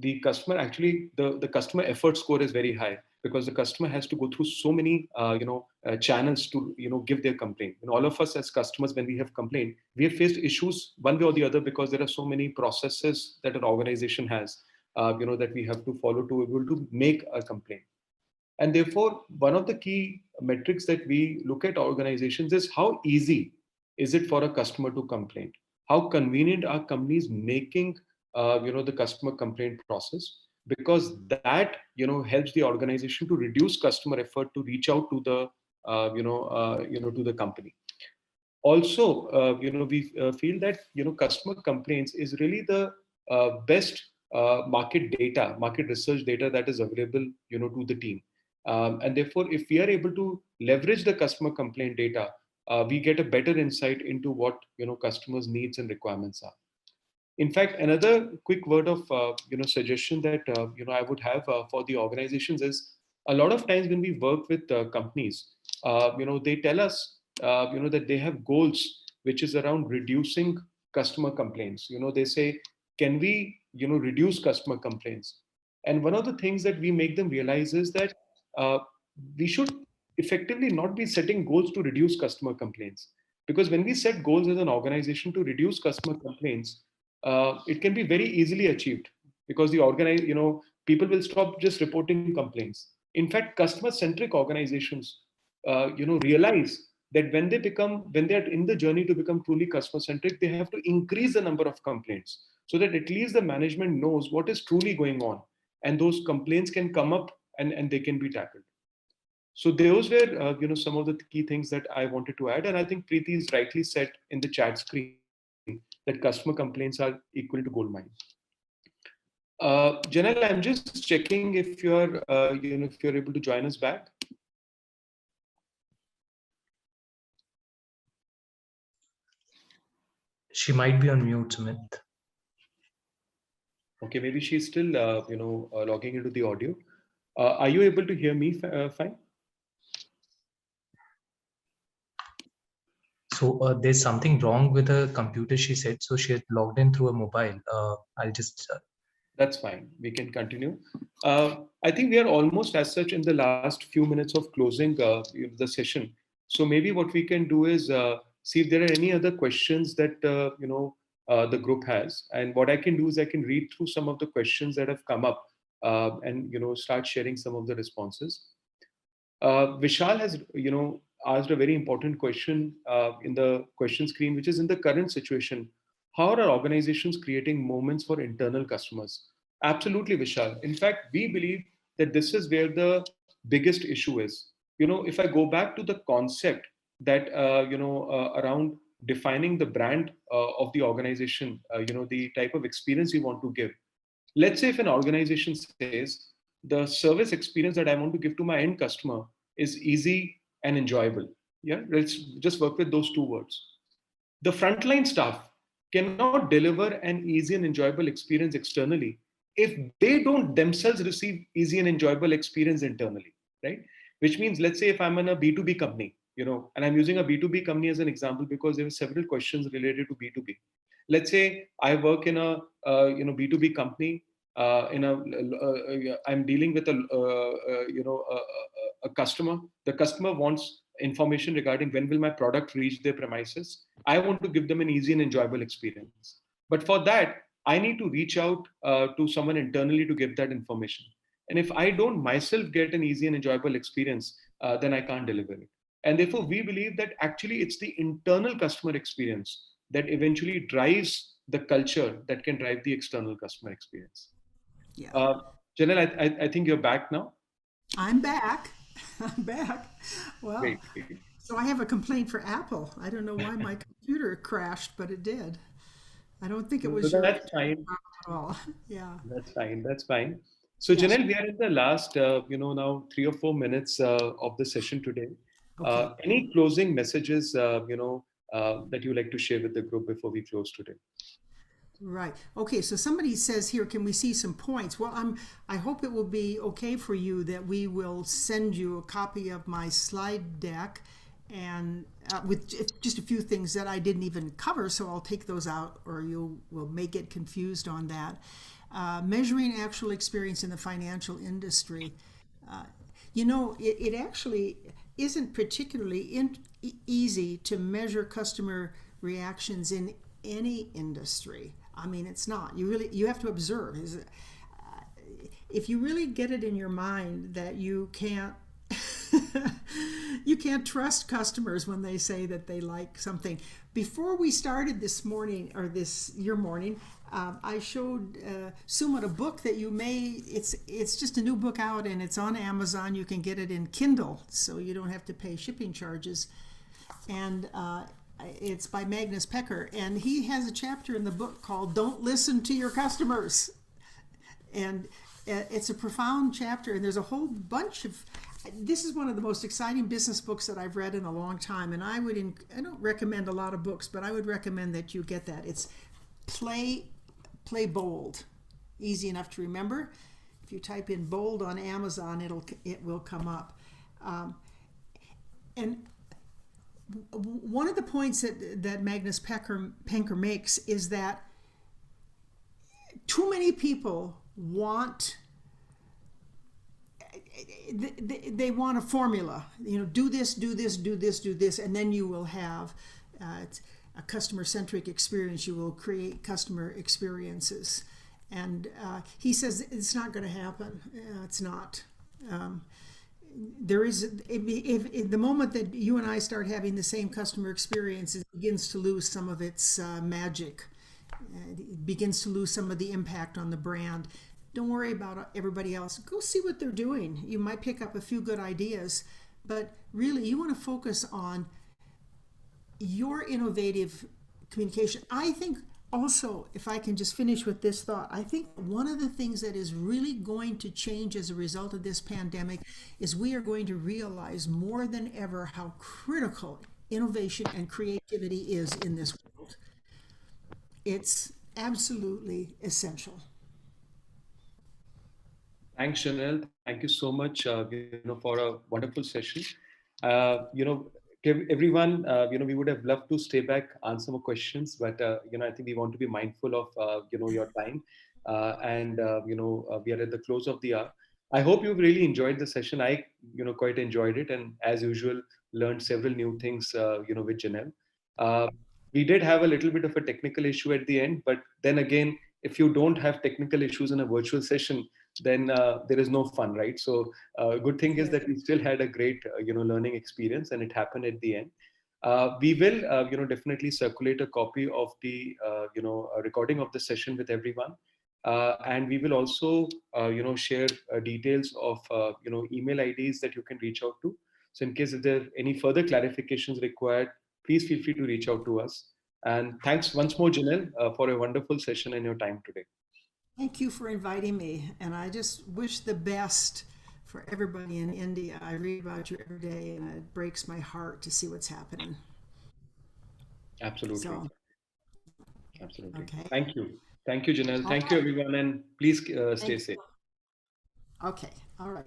the customer actually the customer effort score is very high because the customer has to go through so many channels to give their complaint. And all of us as customers, when we have complained, we have faced issues one way or the other because there are so many processes that an organization has, that we have to follow to be able to make a complaint. And therefore, one of the key metrics that we look at organizations is how easy is it for a customer to complain? How convenient are companies making, the customer complaint process? Because that, helps the organization to reduce customer effort to reach out to the, to the company. Also, we feel that customer complaints is really the best market data, market research data that is available to the team. And therefore, if we are able to leverage the customer complaint data, we get a better insight into what customers needs and requirements are. In fact, another quick word of suggestion that I would have for the organizations is a lot of times when we work with companies, they tell us that they have goals which is around reducing customer complaints. They say, can we reduce customer complaints? And one of the things that we make them realize is that uh, we should effectively not be setting goals to reduce customer complaints, because when we set goals as an organization to reduce customer complaints, it can be very easily achieved because people will stop just reporting complaints. In fact, customer centric organizations realize that when they are in the journey to become truly customer centric, they have to increase the number of complaints so that at least the management knows what is truly going on, and those complaints can come up and they can be tackled. So those were some of the key things that I wanted to add, and I think Preeti is rightly said in the chat screen that customer complaints are equal to gold mine. Janelle, I'm just checking if if you're able to join us back.
She might be on mute, Sumit.
Okay, maybe she's still logging into the audio. Are you able to hear me fine?
So there's something wrong with her computer, she said. So she had logged in through a mobile. I'll just
That's fine. We can continue. I think we are almost as such in the last few minutes of closing the session. So maybe what we can do is see if there are any other questions that the group has. And what I can do is I can read through some of the questions that have come up and start sharing some of the responses. Vishal has, asked a very important question in the question screen, which is in the current situation, how are organizations creating moments for internal customers? Absolutely, Vishal. In fact, we believe that this is where the biggest issue is. If I go back to the concept that, around defining the brand of the organization, the type of experience you want to give. Let's say if an organization says the service experience that I want to give to my end customer is easy and enjoyable. Yeah, let's just work with those two words. The frontline staff cannot deliver an easy and enjoyable experience externally if they don't themselves receive easy and enjoyable experience internally, right? Which means, let's say if I'm in a B2B company, and I'm using a B2B company as an example because there were several questions related to B2B. Let's say I work in a B2B company. I'm dealing with a customer. The customer wants information regarding when will my product reach their premises. I want to give them an easy and enjoyable experience. But for that, I need to reach out to someone internally to give that information. And if I don't myself get an easy and enjoyable experience, then I can't deliver it. And therefore, we believe that actually it's the internal customer experience that eventually drives the culture that can drive the external customer experience.
Yeah.
Uh, Janelle, I think you're back now.
I'm back. I'm back. Well,
Great, great.
so I have a complaint for Apple. I don't know why my computer crashed, but it did. I don't think it
So
was your
that's fine.
at all. Yeah.
That's fine. That's fine. So,
Yes.
Janelle, we are in the last, now 3 or 4 minutes of the session today.
Okay.
Any closing messages, that you like to share with the group before we close today?
Right. Okay. So somebody says here, can we see some points? Well, I hope it will be okay for you that we will send you a copy of my slide deck, and with just a few things that I didn't even cover. So I'll take those out, or you may get confused on that. Measuring actual experience in the financial industry. It actually isn't particularly easy to measure customer reactions in any industry. I mean, it's not. You have to observe. If you really get it in your mind that you can't you can't trust customers when they say that they like something. Before we started this morning, or your morning, I showed Sumit a book that it's just a new book out, and it's on Amazon. You can get it in Kindle, so you don't have to pay shipping charges. And it's by Magnus Pecker, and he has a chapter in the book called "Don't Listen to Your Customers," and it's a profound chapter. And there's a whole bunch of. This is one of the most exciting business books that I've read in a long time, and I don't recommend a lot of books, but I would recommend that you get that. It's Play Bold, easy enough to remember. If you type in bold on Amazon, it will come up. And one of the points that Magnus Pecker makes is that too many people want they want a formula. Do this, do this, do this, do this, and then you will have a customer-centric experience. You will create customer experiences. And he says it's not going to happen. It's not. There is if the moment that you and I start having the same customer experience, it begins to lose some of its magic. It begins to lose some of the impact on the brand. Don't worry about everybody else. Go see what they're doing. You might pick up a few good ideas, but really you want to focus on your innovative communication. I think also, if I can just finish with this thought, I think one of the things that is really going to change as a result of this pandemic is we are going to realize more than ever how critical innovation and creativity is in this world. It's absolutely essential.
Thanks, Janelle. Thank you so much, for a wonderful session. everyone, we would have loved to stay back, answer more questions, but I think we want to be mindful of your time, and we are at the close of the hour. I hope you've really enjoyed the session. I quite enjoyed it, and as usual, learned several new things with Janelle. Uh, we did have a little bit of a technical issue at the end, but then again, if you don't have technical issues in a virtual session, then there is no fun, right? So good thing is
Yeah.
that we still had a great learning experience, and it happened at the end. We will definitely circulate a copy of the a recording of the session with everyone, and we will also share details of email IDs that you can reach out to. So in case if there are any further clarifications required, please feel free to reach out to us. And thanks once more, Janelle, for a wonderful session and your time today.
Thank you for inviting me, and I just wish the best for everybody in India. I read about you every day, and it breaks my heart to see what's happening.
Absolutely.
So,
Absolutely.
okay.
Thank you. Thank you, Janelle.
All
Thank you,
right.
everyone. And please stay
Thank
safe.
you. Okay. All right.